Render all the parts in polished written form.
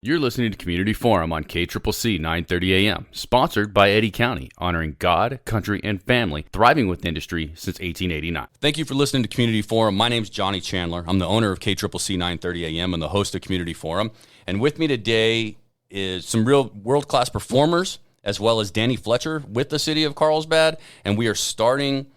You're listening to Community Forum on KCCC 930 AM, sponsored by Eddy County, honoring God, country, and family, thriving with industry since 1889. Thank you for listening to Community Forum. My name's Johnny Chandler. I'm the owner of KCCC 930 AM and the host of Community Forum. And with me today is some real world-class performers, as well as Danny Fletcher with the city of Carlsbad. And we are starting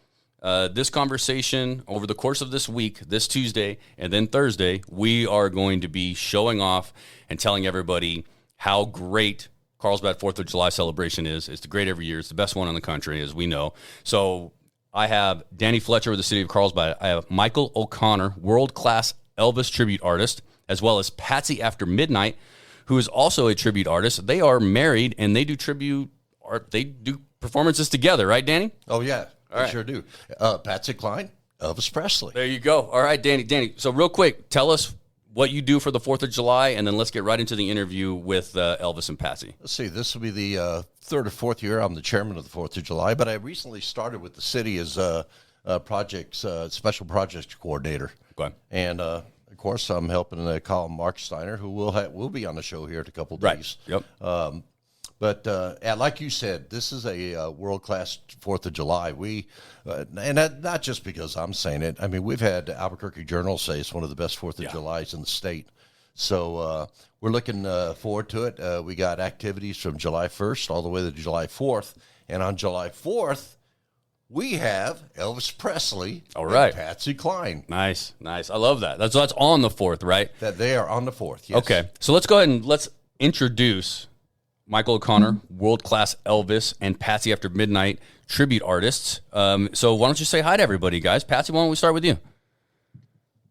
this conversation over the course of this week, this Tuesday, and then Thursday. We are going to be showing off and telling everybody how great Carlsbad 4th of July celebration is. It's great every year. It's the best one in the country, as we know. So I have Danny Fletcher with the city of Carlsbad. I have Michael O'Connor, world-class Elvis tribute artist, as well as Patsy After Midnight, who is also a tribute artist. They are married, and they do tribute art. They do performances together, right, Danny? Oh, yeah. All right. Sure do. Patsy Cline, Elvis Presley. There you go. All right, Danny. So real quick, tell us what you do for the 4th of July, and then let's get right into the interview with Elvis and Patsy. Let's see. This will be the third or fourth year I'm the chairman of the 4th of July, but I recently started with the city as special projects coordinator. Okay. And, of course, I'm helping Colin Mark Steiner, who will be on the show here in a couple of days. Right. Yep. But like you said, this is a world-class 4th of July. And not just because I'm saying it. I mean, we've had Albuquerque Journal say it's one of the best 4th of Julys in the state. So we're looking forward to it. We got activities from July 1st all the way to July 4th. And on July 4th, we have Elvis Presley and Patsy Cline. Nice. I love that. That's on the 4th, right? That they are on the 4th, yes. Okay. So let's go ahead and let's introduce Michael O'Connor, world-class Elvis, and Patsy After Midnight tribute artists. So why don't you say hi to everybody, guys? Patsy, why don't we start with you?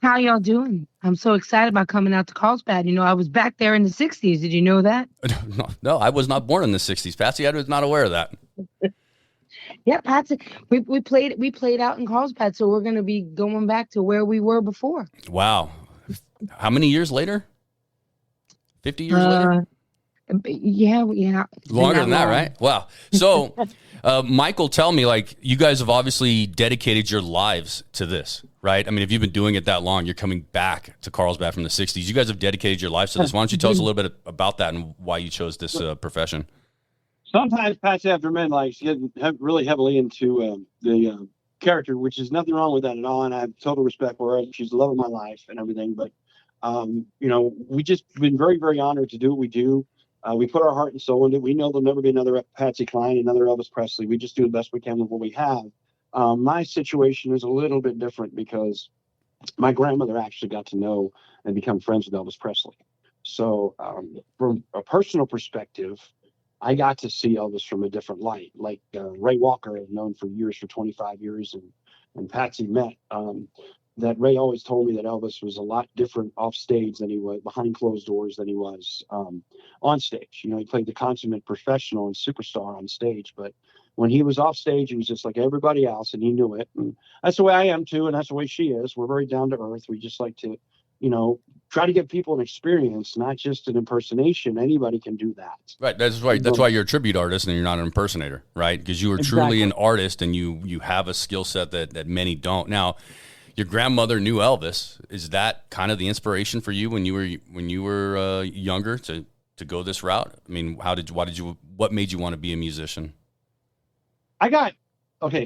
How y'all doing? I'm so excited about coming out to Carlsbad. You know, I was back there in the 60s. Did you know that? No, I was not born in the 60s. Patsy, I was not aware of that. Yeah, Patsy. We played out in Carlsbad, so we're going to be going back to where we were before. Wow. How many years later? 50 years later? Yeah. Longer than that, right? Wow. So, Michael, tell me, like, you guys have obviously dedicated your lives to this, right? I mean, if you've been doing it that long, you're coming back to Carlsbad from the 60s. You guys have dedicated your lives to this. Why don't you tell us a little bit about that and why you chose this profession? Sometimes Patsy After Midnight, she gets really heavily into the character, which is nothing wrong with that at all. And I have total respect for her. She's the love of my life and everything. But, we just been very, very honored to do what we do. We put our heart and soul into it. We know there'll never be another Patsy Cline, another Elvis Presley. We just do the best we can with what we have. My situation is a little bit different because my grandmother actually got to know and become friends with Elvis Presley. So from a personal perspective, I got to see Elvis from a different light. Like Ray Walker, I've known for years, for 25 years, and Patsy met. That Ray always told me that Elvis was a lot different off stage than he was behind closed doors than he was on stage. You know, he played the consummate professional and superstar on stage, but when he was off stage, he was just like everybody else, and he knew it. And that's the way I am too, and that's the way she is. We're very down to earth. We just like to, try to give people an experience, not just an impersonation. Anybody can do that. Right. That's right. That's why you're a tribute artist and you're not an impersonator, right? Because you are truly an artist and you have a skill set that many don't. Now, your grandmother knew Elvis. Is that kind of the inspiration for you when you were younger to go this route? I mean, what made you want to be a musician?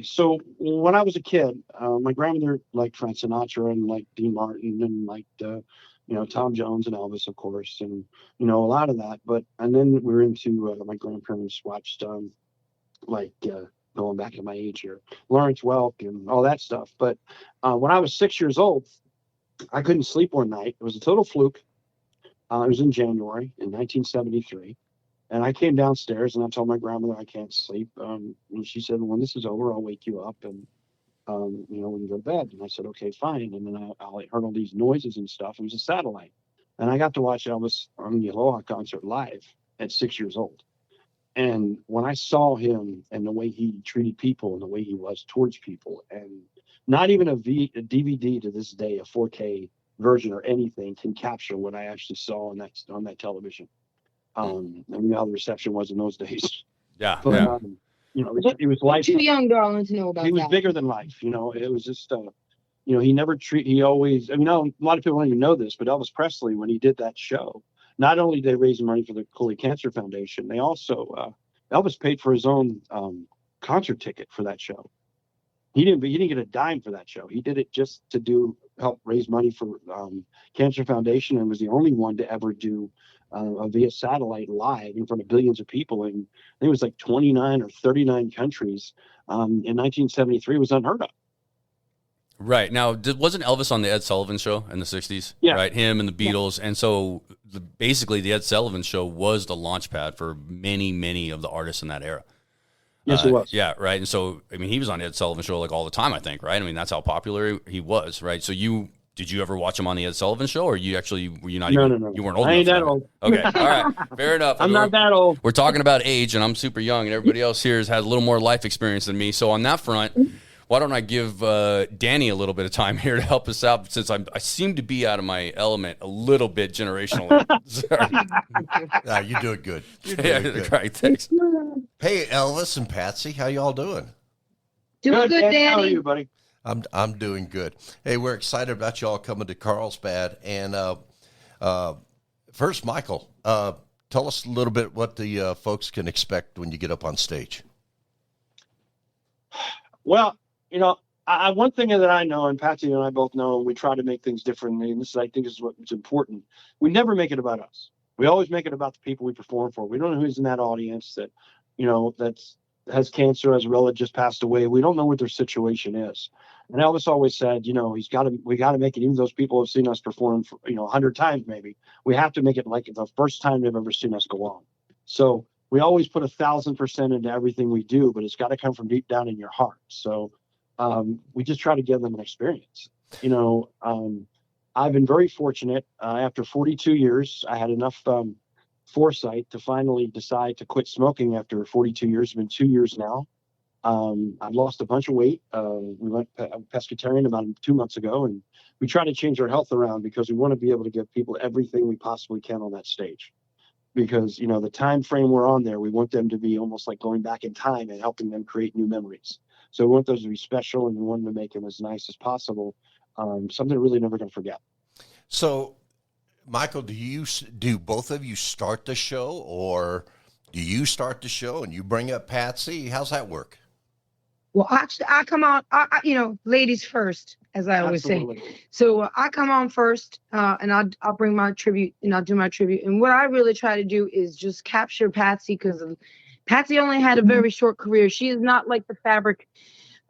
So when I was a kid, my grandmother liked Frank Sinatra and liked Dean Martin and liked Tom Jones and Elvis, of course, and a lot of that. And then we were into my grandparents watched going back to my age here, Lawrence Welk and all that stuff. But when I was 6 years old, I couldn't sleep one night. It was a total fluke. It was in January in 1973. And I came downstairs and I told my grandmother I can't sleep. And she said, when this is over, I'll wake you up and, we can go to bed. And I said, okay, fine. And then I heard all these noises and stuff. It was a satellite. And I got to watch Elvis on the Aloha concert live at 6 years old. And when I saw him and the way he treated people and the way he was towards people, and not even a DVD to this day, a 4K version or anything can capture what I actually saw on that television. I mean, how the reception was in those days. Yeah. But, yeah. It was life. Too young, darling, to know about that. He was bigger than life. It was just, he never he always, a lot of people don't even know this, but Elvis Presley, when he did that show, not only did they raise money for the Coley Cancer Foundation, they also Elvis paid for his own concert ticket for that show. He didn't get a dime for that show. He did it just to help raise money for Cancer Foundation, and was the only one to ever do via satellite live in front of billions of people. And I think it was like 29 or 39 countries in 1973. It was unheard of. Right. Now, wasn't Elvis on the Ed Sullivan Show in the 60s? Yeah. Right, him and the Beatles. Yeah. And so basically the Ed Sullivan Show was the launch pad for many, many of the artists in that era. Yes, it was. Yeah, right. And so, I mean, he was on Ed Sullivan Show like all the time, I think, right? I mean, that's how popular he was, right? So did you ever watch him on the Ed Sullivan Show, or were you not No. You weren't old enough? I ain't that old. Okay, all right, fair enough. I'm not that old. We're talking about age, and I'm super young, and everybody else here has had a little more life experience than me. So on that front, why don't I give Danny a little bit of time here to help us out, since I seem to be out of my element a little bit generationally. Sorry. You're doing good. You're doing good. Right, thanks. Hey, Elvis and Patsy, how y'all doing? Doing good, Danny. How are you, buddy? I'm doing good. Hey, we're excited about y'all coming to Carlsbad. And first, Michael, tell us a little bit what the folks can expect when you get up on stage. Well, one thing that I know, and Patsy and I both know, and we try to make things differently, and I think this is what's important. We never make it about us. We always make it about the people we perform for. We don't know who's in that audience that, that's has cancer, has a relative just passed away. We don't know what their situation is. And Elvis always said, we got to make it, even those people have seen us perform for, 100 times maybe. We have to make it like the first time they've ever seen us go on. So we always put 1,000% into everything we do, but it's got to come from deep down in your heart. So we just try to give them an experience. I've been very fortunate. After 42 years, I had enough foresight to finally decide to quit smoking after 42 years. It's been 2 years now. I've lost a bunch of weight. We went pescatarian about 2 months ago, and we try to change our health around because we want to be able to give people everything we possibly can on that stage. Because, the time frame we're on there, we want them to be almost like going back in time and helping them create new memories. So we want those to be special, and we want to make them as nice as possible. Something they're really never going to forget. So, Michael, do both of you start the show, or do you start the show and you bring up Patsy? How's that work? Well, actually, I come on, ladies first, as I always say. So I come on first, and I'll bring my tribute, and I'll do my tribute. And what I really try to do is just capture Patsy, because Patsy only had a very short career. She is not like the fabric,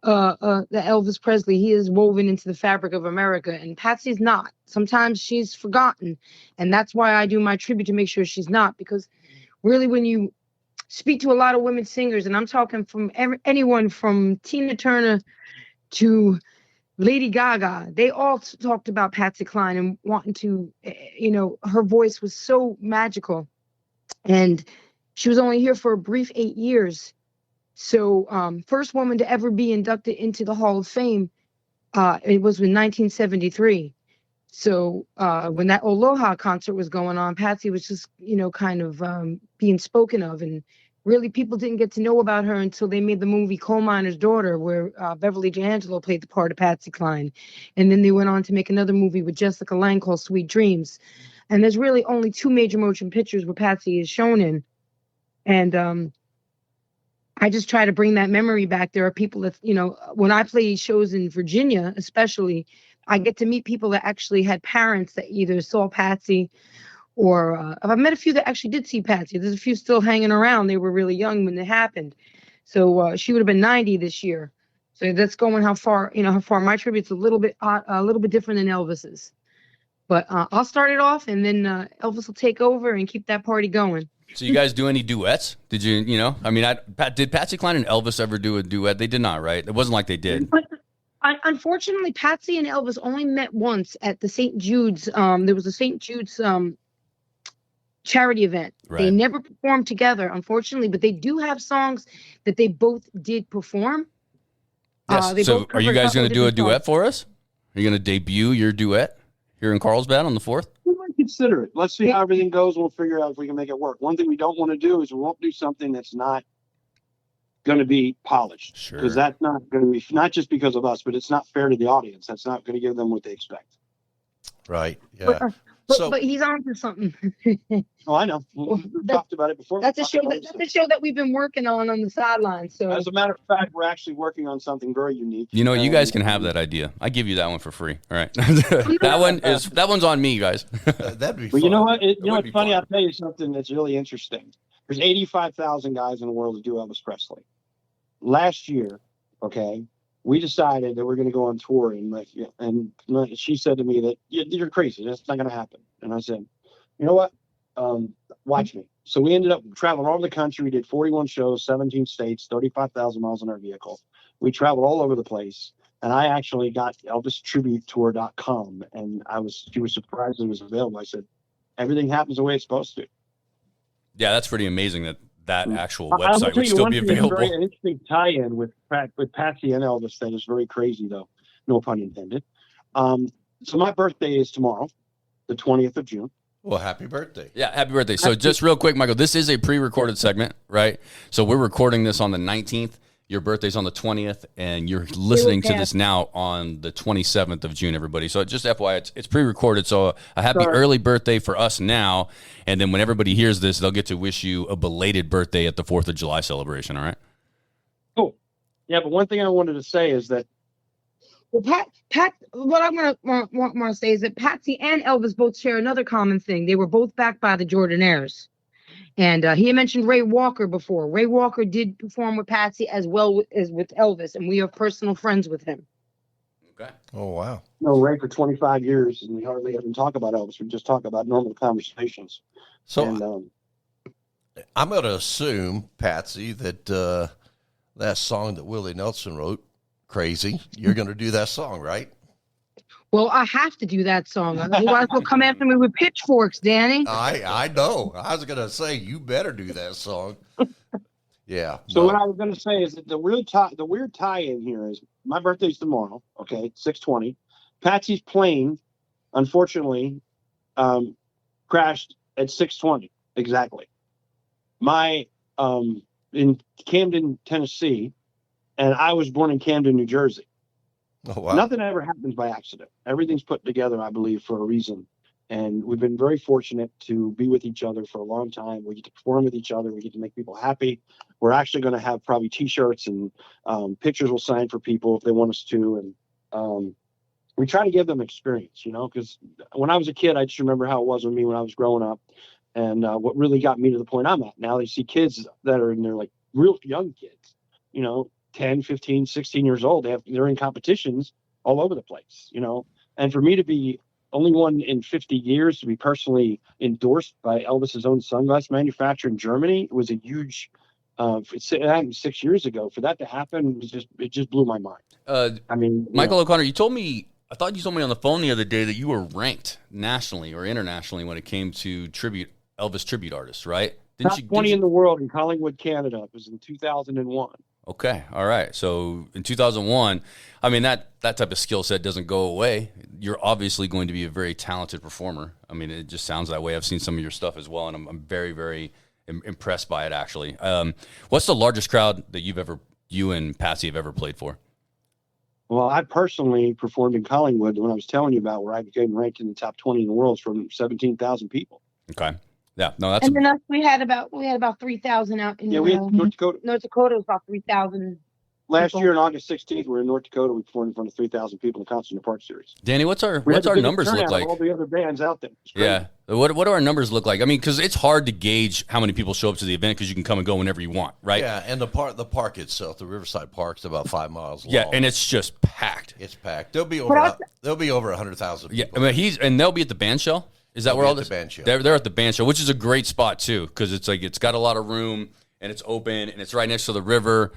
the Elvis Presley. He is woven into the fabric of America, and Patsy's not. Sometimes she's forgotten, and that's why I do my tribute, to make sure she's not. Because really, when you speak to a lot of women singers, and I'm talking from anyone from Tina Turner to Lady Gaga, they all talked about Patsy Cline and wanting to, her voice was so magical, and she was only here for a brief 8 years. So first woman to ever be inducted into the Hall of Fame, it was in 1973. So when that Aloha concert was going on, Patsy was just, kind of being spoken of. And really, people didn't get to know about her until they made the movie Coal Miner's Daughter, where Beverly D'Angelo played the part of Patsy Cline. And then they went on to make another movie with Jessica Lange called Sweet Dreams. And there's really only 2 major motion pictures where Patsy is shown in. And I just try to bring that memory back. There are people that, when I play shows in Virginia, especially, I get to meet people that actually had parents that either saw Patsy, or I've met a few that actually did see Patsy. There's a few still hanging around. They were really young when it happened. So she would have been 90 this year. So that's going how far my tribute's a little bit different than Elvis's. But I'll start it off, and then Elvis will take over and keep that party going. So you guys do any duets? Did you, did Patsy Cline and Elvis ever do a duet? They did not, right? It wasn't like they did. But unfortunately, Patsy and Elvis only met once at the St. Jude's. There was a St. Jude's charity event. Right. They never performed together, unfortunately, but they do have songs that they both did perform. Yes. So are you guys going to do a duet for us? Are you going to debut your duet here in Carlsbad on the 4th? Consider it. Let's see how everything goes. We'll figure out if we can make it work. One thing we don't want to do is we won't do something that's not going to be polished. Sure. Because that's not going to be, not just because of us, but it's not fair to the audience. That's not going to give them what they expect. Right. Yeah. But he's on to something. Oh, I know. We've talked about it before. That's a show that we've been working on the sidelines. So as a matter of fact, we're actually working on something very unique. You know, you guys can have that idea. I give you that one for free. All right. that one's on me, guys. That'd be fun. Well, you know what? It's funny. I'll tell you something that's really interesting. There's 85,000 guys in the world that do Elvis Presley. Last year, okay, we decided that we're going to go on tour, and she said to me that you're crazy. That's not going to happen. And I said, you know what? Watch me. So we ended up traveling all over the country. We did 41 shows, 17 states, 35,000 miles in our vehicle. We traveled all over the place. And I actually got ElvisTributeTour.com, and she was surprised it was available. I said, everything happens the way it's supposed to. Yeah, that's pretty amazing that actual website would still be available. Very interesting tie-in with Patsy and Elvis that is very crazy, though. No pun intended. So my birthday is tomorrow, the 20th of June. Well, happy birthday. Yeah, happy birthday. So just real quick, Michael, this is a pre-recorded segment, right? So we're recording this on the 19th. Your birthday's on the 20th, and you're listening to this now on the 27th of June, everybody. So just FYI, it's pre-recorded, so a happy early birthday for us now, and then when everybody hears this, they'll get to wish you a belated birthday at the 4th of July celebration, all right? Cool. Yeah, but one thing I wanted to say is that well, Pat, what I'm going to want to say is that Patsy and Elvis both share another common thing. They were both backed by the Jordanaires. And he had mentioned Ray Walker before. Ray Walker did perform with Patsy as well as with Elvis, and we are personal friends with him. Okay. Oh, wow. No, Ray for 25 years, and we hardly even talk about Elvis. We just talk about normal conversations. So I'm going to assume, Patsy, that that song that Willie Nelson wrote, Crazy, you're going to do that song, right? Well, I have to do that song. Otherwise, they'll come after me with pitchforks, Danny. I know. I was going to say, you better do that song. Yeah. So what I was going to say is that the weird tie-in here is my birthday's tomorrow, okay, 6/20. Patsy's plane, unfortunately, crashed at 6:20 exactly. In Camden, Tennessee, and I was born in Camden, New Jersey. Oh, wow. Nothing ever happens by accident. Everything's put together, I believe, for a reason. And we've been very fortunate to be with each other for a long time. We get to perform with each other. We get to make people happy. We're actually going to have probably T-shirts and pictures we'll sign for people if they want us to. And we try to give them experience, because when I was a kid, I just remember how it was with me when I was growing up. And what really got me to the point I'm at now, they see kids that are in their like real young kids, 10, 15, 16 years old. They're in competitions all over the place, and for me to be only one in 50 years to be personally endorsed by Elvis's own sunglass manufacturer in Germany was a huge, it happened 6 years ago. For that to happen, it just blew my mind. Michael O'Connor, I thought you told me on the phone the other day that you were ranked nationally or internationally when it came to Elvis tribute artists, right? Top 20 in the world in Collingwood, Canada. It was in 2001. Okay. All right. So in 2001, that type of skill set doesn't go away. You're obviously going to be a very talented performer. It just sounds that way. I've seen some of your stuff as well, and I'm very, very impressed by it, actually. What's the largest crowd that you and Patsy have ever played for? Well, I personally performed in Collingwood when I was telling you about where I became ranked in the top 20 in the world from 17,000 people. Okay. Yeah, no, that's. And then we had about 3,000 out in. We had North Dakota. North Dakota was about 3,000. Last year on August 16th, we were in North Dakota. We performed in front of 3,000 people in the Concert in the Park series. Danny, what's our numbers look like? All the other bands out there. Yeah, what do our numbers look like? Because it's hard to gauge how many people show up to the event because you can come and go whenever you want, right? Yeah, and the park itself, the Riverside Park, is about 5 miles long. Yeah, and it's just packed. It's packed. There'll be over 100,000 people. Yeah, and they'll be at the bandshell. Is that where all this? They're at the bandshell, which is a great spot too, because it's got a lot of room and it's open and it's right next to the river.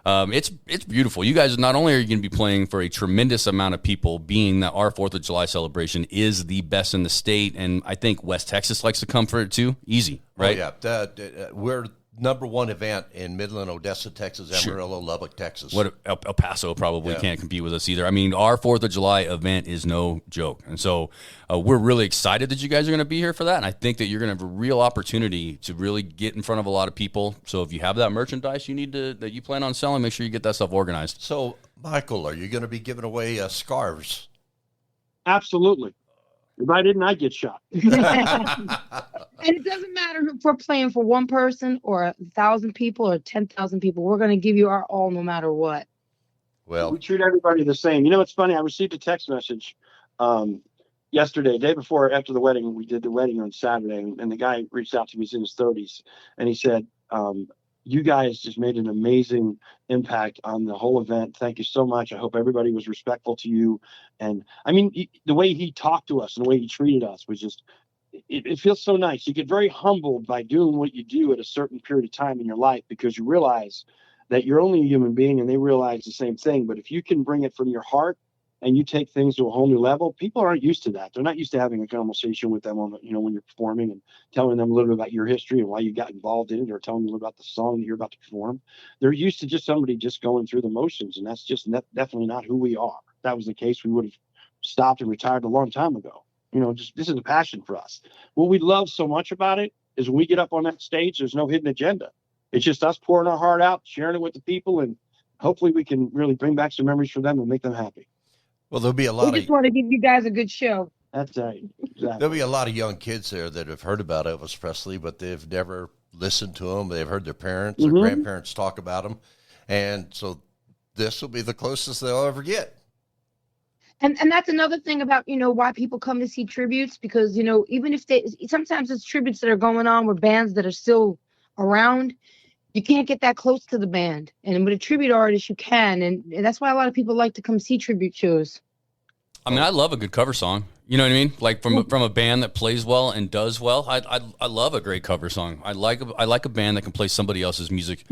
It's beautiful. You guys, not only are you going to be playing for a tremendous amount of people, being that our 4th of July celebration is the best in the state, and I think West Texas likes to come for it too. Easy, right? Oh, yeah, we're #1 event in Midland, Odessa, Texas, Amarillo, Lubbock, Texas. What El Paso probably can't compete with us either. Our 4th of July event is no joke. And so we're really excited that you guys are going to be here for that. And I think that you're going to have a real opportunity to really get in front of a lot of people. So if you have that merchandise that you plan on selling, make sure you get that stuff organized. So, Michael, are you going to be giving away scarves? Absolutely. If I didn't, I'd get shot. And it doesn't matter if we're playing for one person or 1,000 people or 10,000 people. We're going to give you our all no matter what. Well, we treat everybody the same. You know, it's funny. I received a text message yesterday, day before, after the wedding. We did the wedding on Saturday, and the guy reached out to me. He's in his 30s, and he said, you guys just made an amazing impact on the whole event. Thank you so much. I hope everybody was respectful to you. And I mean, the way he talked to us and the way he treated us was just, it feels so nice. You get very humbled by doing what you do at a certain period of time in your life, because you realize that you're only a human being, and they realize the same thing. But if you can bring it from your heart and you take things to a whole new level, people aren't used to that. They're not used to having a conversation with them on, you know, when you're performing and telling them a little bit about your history and why you got involved in it, or telling them a little about the song that you're about to perform. They're used to just somebody just going through the motions, and that's just definitely not who we are. If that was the case, we would have stopped and retired a long time ago. You know, just this is a passion for us. What we love so much about it is when we get up on that stage, there's no hidden agenda. It's just us pouring our heart out, sharing it with the people, and hopefully we can really bring back some memories for them and make them happy. Well, there'll be a lot We just want to give you guys a good show. That's right. Exactly. There'll be a lot of young kids there that have heard about Elvis Presley, but they've never listened to him. They've heard their parents or grandparents talk about him. And so this will be the closest they'll ever get. And that's another thing about, you know, why people come to see tributes, because, you know, even if sometimes it's tributes that are going on with bands that are still around, you can't get that close to the band. And with a tribute artist, you can. And that's why a lot of people like to come see tribute shows. I mean, I love a good cover song. You know what I mean? Like from a band that plays well and does well. I love a great cover song. I like a band that can play somebody else's music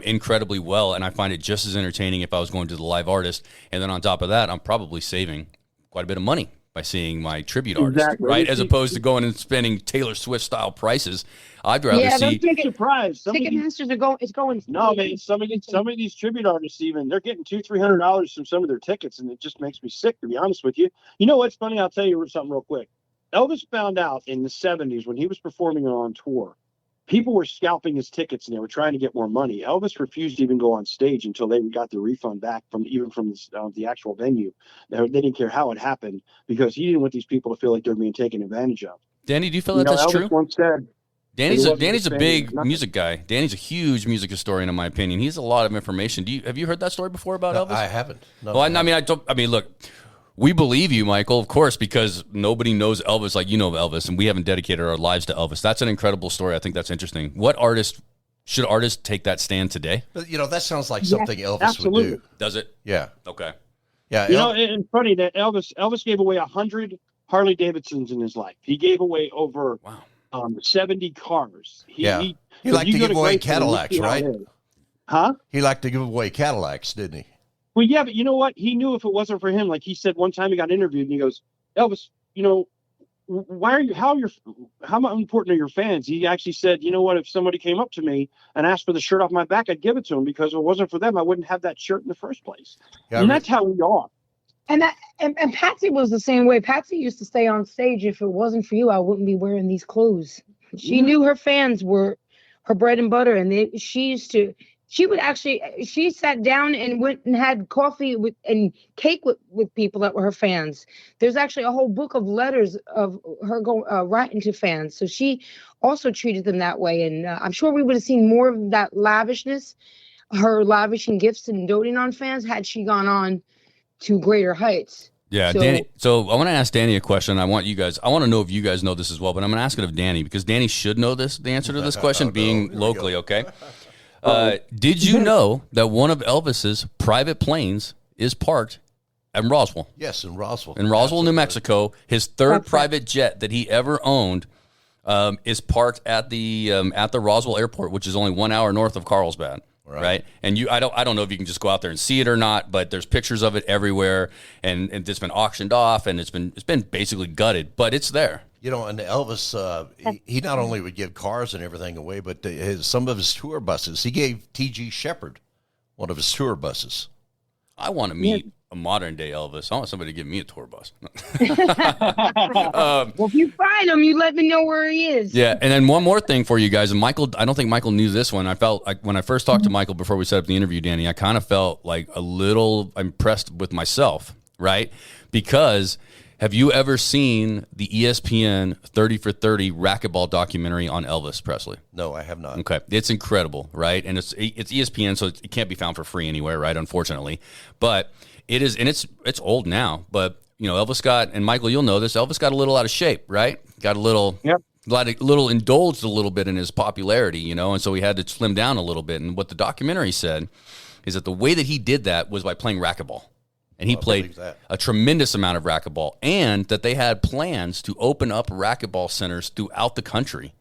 incredibly well, and I find it just as entertaining if I was going to the live artist. And then on top of that, I'm probably saving quite a bit of money by seeing my tribute artist, right? As opposed to going and spending Taylor Swift style prices. I'd rather see. Surprise! Ticketmasters are going. It's going. No, man. Some of these tribute artists, even they're getting $200-300 from some of their tickets, and it just makes me sick, to be honest with you. You know what's funny? I'll tell you something real quick. Elvis found out in the '70s when he was performing on tour, people were scalping his tickets and they were trying to get more money. Elvis refused to even go on stage until they got the refund back from the actual venue. They didn't care how it happened, because he didn't want these people to feel like they're being taken advantage of. Danny, do you feel that that's Elvis true? Once said, Danny's a big music guy. Danny's a huge music historian, in my opinion. He has a lot of information. Have you heard that story before about Elvis? I haven't. No, well, I mean, look, we believe you, Michael, of course, because nobody knows Elvis like you know Elvis, and we haven't dedicated our lives to Elvis. That's an incredible story. I think that's interesting. Should artists take that stand today? But, you know, that sounds like something Elvis would do. Does it? Yeah. Okay. Yeah. You know, and funny that Elvis gave away 100 Harley Davidsons in his life. He gave away over 70 cars. He liked to give away Cadillacs, right? Huh? He liked to give away Cadillacs, didn't he? Well, yeah, but you know what? He knew if it wasn't for him, like he said one time he got interviewed and he goes, Elvis, you know, how important are your fans? He actually said, you know what, if somebody came up to me and asked for the shirt off my back, I'd give it to him, because if it wasn't for them, I wouldn't have that shirt in the first place. Yeah, and that's how we are. And Patsy was the same way. Patsy used to stay on stage. If it wasn't for you, I wouldn't be wearing these clothes. She knew her fans were her bread and butter, and she sat down and went and had coffee and cake with people that were her fans. There's actually a whole book of letters of her writing to fans. So she also treated them that way. And I'm sure we would have seen more of that lavishness, her lavishing gifts and doting on fans, had she gone on to greater heights. Yeah, Danny. So I want to ask Danny a question. I want to know if you guys know this as well, but I'm going to ask it of Danny, because Danny should know the answer to this question, being locally, okay? Did you know that one of Elvis's private planes is parked in Roswell? Yes, in Roswell. In Roswell, New Mexico. His third private jet that he ever owned is parked at the Roswell airport, which is only 1 hour north of Carlsbad. Right. And I don't know if you can just go out there and see it or not, but there's pictures of it everywhere, and it's been auctioned off, and it's been basically gutted, but it's there. You know, and Elvis, he not only would give cars and everything away, but some of his tour buses. He gave T.G. Shepard one of his tour buses. I want to meet a modern day Elvis. I want somebody to give me a tour bus. Well, if you find him, you let me know where he is. Yeah, and then one more thing for you guys. And Michael, I don't think Michael knew this one. I felt like when I first talked to Michael before we set up the interview, Danny, I kind of felt like a little impressed with myself, right? Because Have you ever seen the ESPN 30 for 30 racquetball documentary on Elvis Presley? No, I have not. Okay. It's incredible, right? And it's ESPN, so it can't be found for free anywhere, right? Unfortunately. But it is, and it's old now, but Elvis got, and Michael, you'll know this, Elvis got a little out of shape, right? Got a little, indulged a little bit in his popularity, and so he had to slim down a little bit. And what the documentary said is that the way that he did that was by playing racquetball. And he played a tremendous amount of racquetball, and that they had plans to open up racquetball centers throughout the country.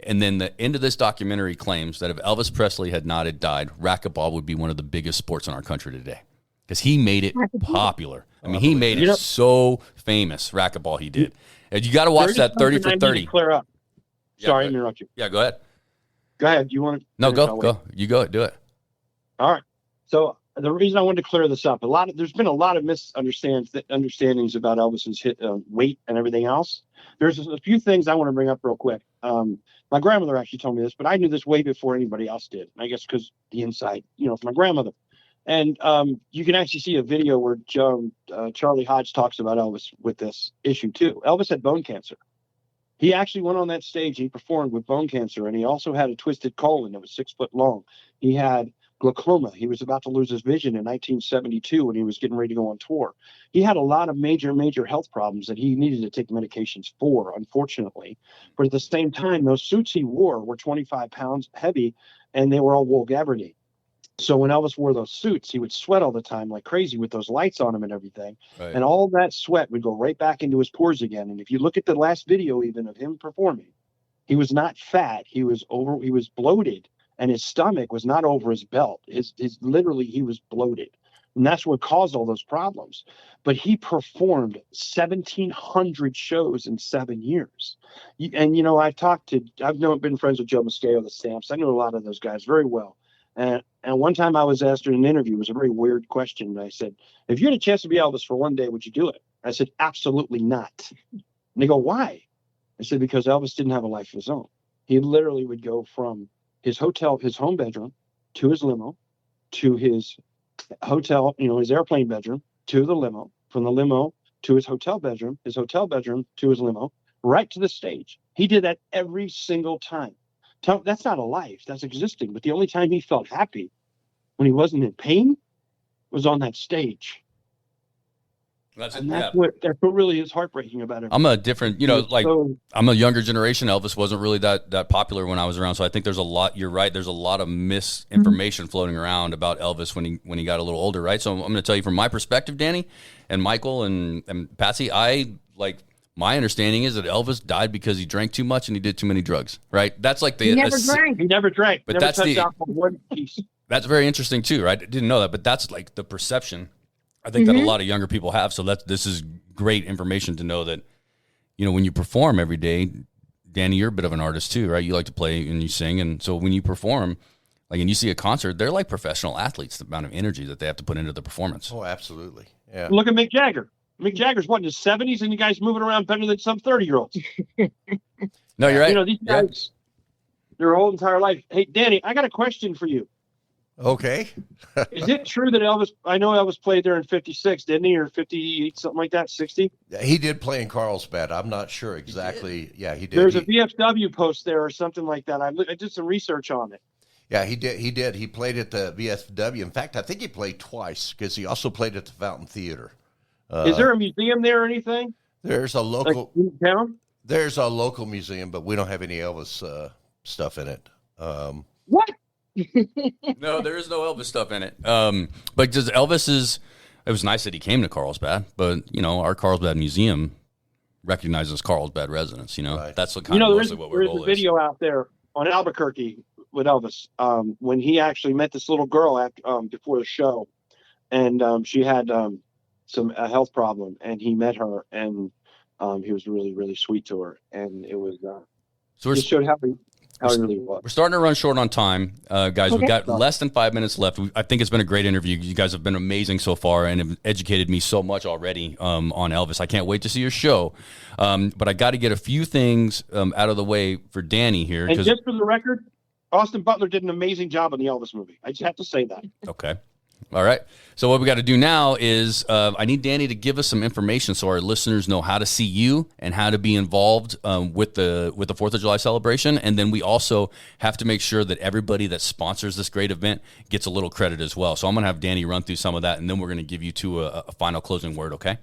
And then the end of this documentary claims that if Elvis Presley had not died, racquetball would be one of the biggest sports in our country today, because he made it popular. I mean, he made it so famous, racquetball he did. And you got to watch that 30 for 30. Clear up. Sorry to interrupt you. Yeah, go ahead. Go ahead. Do you want to? No, go. You go. Do it. All right. So the reason I wanted to clear this up, there's been a lot of misunderstandings about Elvis's weight and everything else. There's a few things I want to bring up real quick. My grandmother actually told me this, but I knew this way before anybody else did. I guess because the inside, it's my grandmother. And you can actually see a video where Charlie Hodge talks about Elvis with this issue too. Elvis had bone cancer. He actually went on that stage. He performed with bone cancer, and he also had a twisted colon that was 6 foot long. He had glaucoma. He was about to lose his vision in 1972 when he was getting ready to go on tour. He had a lot of major health problems that he needed to take medications for, unfortunately. But at the same time, those suits he wore were 25 pounds heavy, and they were all wool gabardine. So when Elvis wore those suits, he would sweat all the time like crazy with those lights on him and everything. Right. And all that sweat would go right back into his pores again. And if you look at the last video even of him performing, he was not fat. He was bloated. And his stomach was not over his belt. Literally, he was bloated. And that's what caused all those problems. But he performed 1,700 shows in 7 years. And, I've been friends with Joe Mosqueo, the Stamps. I know a lot of those guys very well. And one time I was asked in an interview, it was a very weird question. And I said, if you had a chance to be Elvis for one day, would you do it? I said, absolutely not. And they go, why? I said, because Elvis didn't have a life of his own. He literally would go from his home bedroom, to his limo, to his hotel, his airplane bedroom, to the limo, from the limo to his hotel bedroom to his limo, right to the stage. He did that every single time. That's not a life, that's existing. But the only time he felt happy when he wasn't in pain was on that stage. That's what really is heartbreaking about it. I'm a different, I'm a younger generation. Elvis wasn't really that popular when I was around. So I think there's a lot, you're right. There's a lot of misinformation floating around about Elvis when he got a little older, right? So I'm going to tell you from my perspective, Danny and Michael and Patsy, my understanding is that Elvis died because he drank too much and he did too many drugs, right? That's like He never drank. But that's one piece. That's very interesting too, right? I didn't know that, but that's like the perception I think that a lot of younger people have. So this is great information to know that, when you perform every day, Danny, you're a bit of an artist too, right? You like to play and you sing. And so when you perform, and you see a concert, they're like professional athletes, the amount of energy that they have to put into the performance. Oh, absolutely. Yeah. Look at Mick Jagger. Mick Jagger's in his 70s and you guys moving around better than some 30-year-olds. No, you're right. These guys, their whole entire life. Hey, Danny, I got a question for you. Okay. Is it true that I know Elvis played there in 56, didn't he? Or 58, something like that, 60? Yeah, he did play in Carlsbad. I'm not sure exactly. Yeah, he did. There's a VFW post there or something like that. I did some research on it. Yeah, he did. He played at the VFW. In fact, I think he played twice because he also played at the Fountain Theater. Is there a museum there or anything? There's a local town? There's a local museum, but we don't have any Elvis stuff in it. What? No, there is no Elvis stuff in it. But just it was nice that he came to Carlsbad, but our Carlsbad Museum recognizes Carlsbad residents. Right. That's what kind of mostly what we're There's a video out there on Albuquerque with Elvis when he actually met this little girl before the show, and she had some health problem, and he met her, and he was really, really sweet to her, and it was just showed how he really was. We're starting to run short on time, guys. Okay. We've got less than 5 minutes left. I think it's been a great interview. You guys have been amazing so far and have educated me so much already on Elvis. I can't wait to see your show. But I got to get a few things out of the way for Danny here. And just for the record, Austin Butler did an amazing job in the Elvis movie. I just have to say that. Okay. All right. So what we got to do now is I need Danny to give us some information so our listeners know how to see you and how to be involved with the 4th of July celebration. And then we also have to make sure that everybody that sponsors this great event gets a little credit as well. So I'm going to have Danny run through some of that, and then we're going to give you two a final closing word, okay?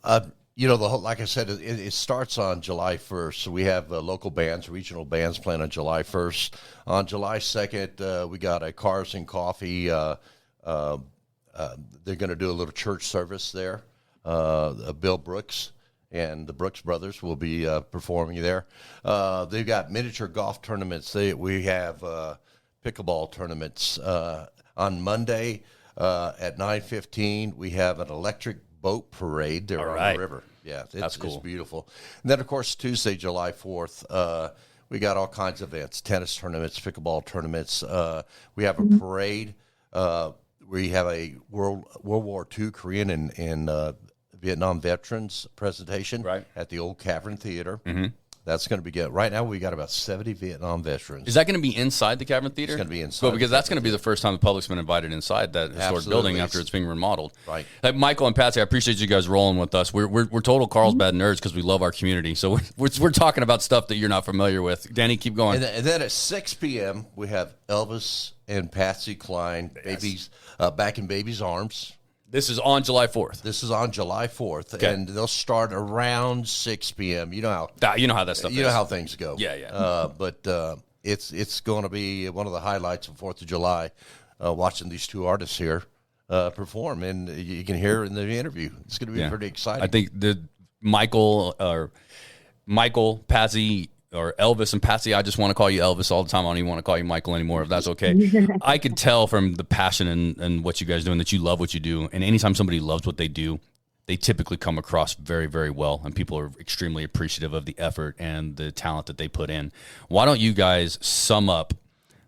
Like I said, it starts on July 1st. So we have local bands, regional bands playing on July 1st. On July 2nd, we got a Cars and Coffee. They're going to do a little church service there. Bill Brooks and the Brooks brothers will be performing there. They've got miniature golf tournaments. We have pickleball tournaments. On Monday at 9:15, we have an electric boat parade there on the river. Yeah, that's cool. It's beautiful. And then, of course, Tuesday, July 4th, we got all kinds of events, tennis tournaments, pickleball tournaments. We have a parade. We have a World War II Korean and Vietnam veterans presentation at the Old Cavern Theater. Mm-hmm. That's going to be good. Right now, we got about 70 Vietnam veterans. Is that going to be inside the Cavern Theater? It's going to be inside. Well, because that's going to be the first time the public's been invited inside that historic building after it's being remodeled. Right. Michael and Patsy, I appreciate you guys rolling with us. We're total Carlsbad nerds because we love our community. So we're talking about stuff that you're not familiar with. Danny, keep going. And then at 6 p.m., we have Elvis and Patsy Cline, Back in Baby's Arms. This is on July 4th. This is on July 4th, and they'll start around 6 p.m. You know how that stuff is. You know how things go. Yeah. But it's going to be one of the highlights of 4th of July, watching these two artists here perform, and you can hear in the interview. It's going to be pretty exciting. I think the Michael, Patsy, or Elvis and Patsy, I just want to call you Elvis all the time. I don't even want to call you Michael anymore, if that's okay. I could tell from the passion and what you guys do and that you love what you do. And anytime somebody loves what they do, they typically come across very, very well. And people are extremely appreciative of the effort and the talent that they put in. Why don't you guys sum up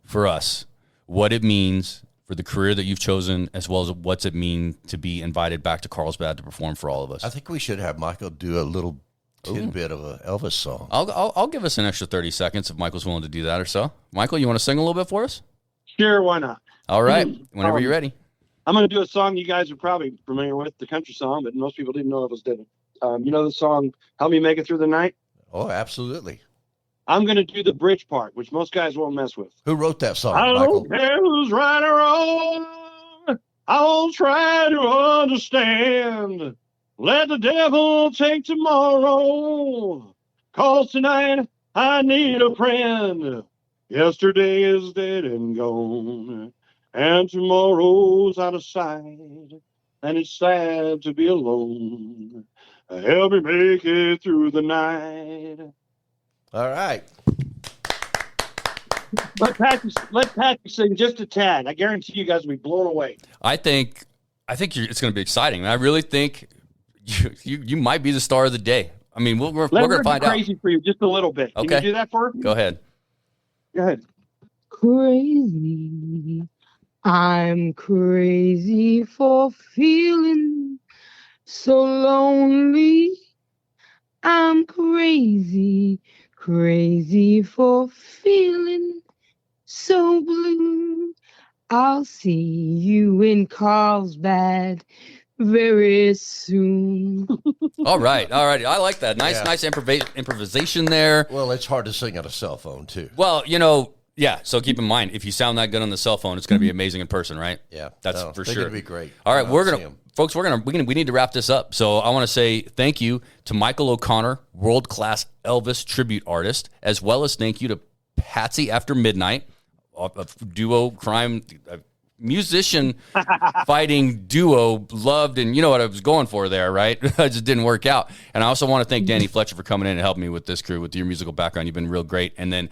for us what it means for the career that you've chosen, as well as what's it mean to be invited back to Carlsbad to perform for all of us? I think we should have Michael do a little tidbit of an Elvis song. I'll give us an extra 30 seconds if Michael's willing to do that or so. Michael, you want to sing a little bit for us? Sure, why not? All right, whenever you're ready. I'm going to do a song you guys are probably familiar with, the country song, but most people didn't know Elvis did it. You know the song, Help Me Make It Through the Night? Oh, absolutely. I'm going to do the bridge part, which most guys won't mess with. Who wrote that song, I Michael? don't care who's right or wrong. I'll try to understand. Let the devil take tomorrow, 'cause tonight I need a friend. Yesterday is dead and gone, and tomorrow's out of sight, and it's sad to be alone. Help me make it through the night. All right. Let Patsy sing just a tad. I guarantee you guys will be blown away. I think it's going to be exciting. I really think you might be the star of the day. I mean, we're going to find out. Crazy for you just a little bit. Can you do that for her? Go ahead. Go ahead. Crazy. I'm crazy for feeling so lonely. I'm crazy for feeling so blue. I'll see you in Carlsbad very soon. All right. I like that. Nice improvisation there. Well, it's hard to sing on a cell phone, too. Well, so keep in mind, if you sound that good on the cell phone, it's going to be amazing in person, right? Yeah. That's for sure. It's going to be great. All right, we need to wrap this up. So I want to say thank you to Michael O'Connor, world-class Elvis tribute artist, as well as thank you to Patsy After Midnight, a duo crime musician fighting duo, loved, and you know what I was going for there, right? It just didn't work out. And I also want to thank Danny Fletcher for coming in and helping me with this crew, with your musical background. You've been real great. And then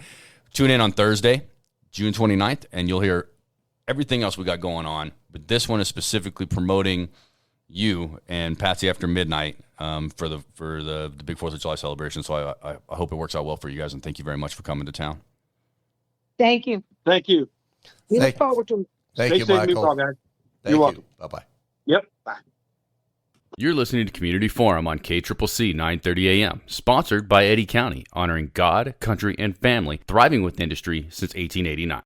tune in on Thursday, June 29th, and you'll hear everything else we got going on. But this one is specifically promoting you and Patsy After Midnight for the big 4th of July celebration. So I hope it works out well for you guys, and thank you very much for coming to town. Thank you. Thank you. We look forward to it. Thank you, Michael. Guys. Thank you. Bye-bye. Yep. Bye. You're listening to Community Forum on KCCC 930 AM, sponsored by Eddy County, honoring God, country, and family, thriving with industry since 1889.